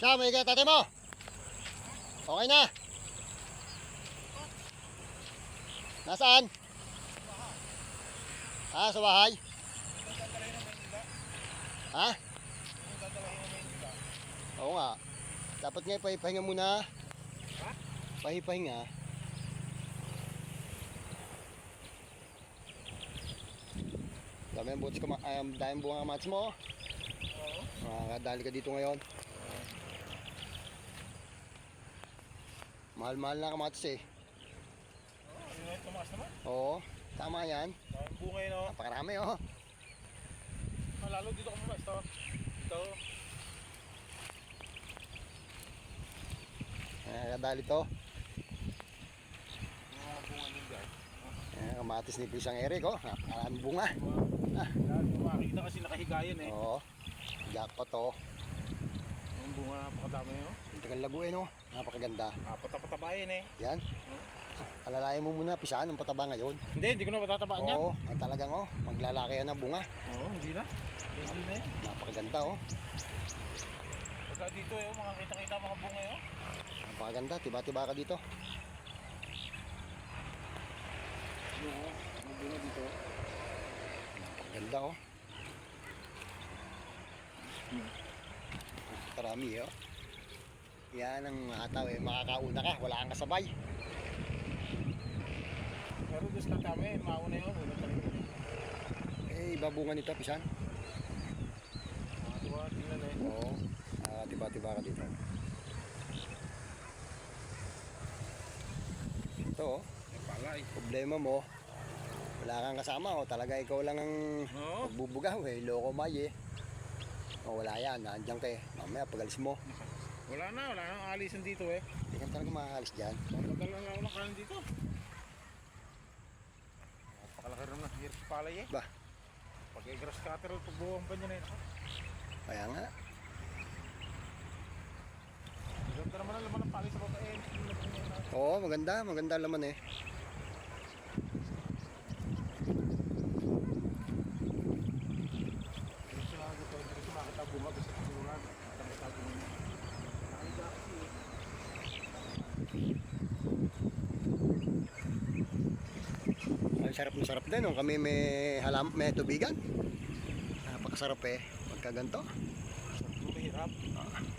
Siya, may tatay mo. Okay na. Nasaan? Ah, sa bahay. Ha? Oo nga. Dapat nga ipahinga muna. Pahipahinga. Dami ang butis ko, dami ang bunga kamatis mo. Oo. Makakadali ka dito ngayon. Mahal-mahal na kamatis eh. Ano yung tumaas naman? Oo, tama yan. Daming bunga yun o. Napakarami oh. Lalo dito ka muna. Ito. Nakakadali to. Mga bunga din dyan. Kamatis ni Pisang Eric oh. Napakaraming bunga. Makikita kasi nakahigayan eh. Oo. Jackpot to. Yung bunga napakadami yun. Hindi kang laguin oh. Napakaganda. Patatabayin eh. Yan. Alalayan mo muna, pisaan ang pataba ngayon. Hindi ko na matatabaan yan. Oo, ay talagang oh, maglalaki yan ng bunga. Oo, hindi na. Hindi na eh. Napakaganda oh. Pagka dito eh, mga kita-kita mga bunga eh. Napakaganda, tiba-tiba ka dito. Oo, mga bunga dito. Napakaganda oh. Karami oh. Yan ang ataw eh, makakauna ka, wala kang kasabay. Pero gusto kami, mauna yun. Una pa rin. Eh, iba bunga nito, pisan. Mga tuwa, tingnan eh. Oo, tiba-tiba ka dito. Ito oh, May pala eh. problema mo, wala kang kasama oh, talaga ikaw lang ang Oo. magbubugaw eh, loko may eh. Oh, wala yan, nandiyan ka eh. Mamaya pagalis mo, Wala na alisan dito eh. hindi ka talaga makakalis dyan. Matagal na ako ng kanin dito. Napakalaki rin na, hirap sa palay eh. Ba, Pag grass cutter, pagbuwang pa niya na yun. kaya nga. Ganda naman ang laman ng palay sa baba eh. Oo, maganda laman eh. Dito na dito, dito makita bunga sa tulungan. Nakita bunga niya. Nakita kasi eh. Ang sarap na sarap din, oh. Kami may tubigan. Napakasarap eh, pagka ganito. Mahirap. Ah.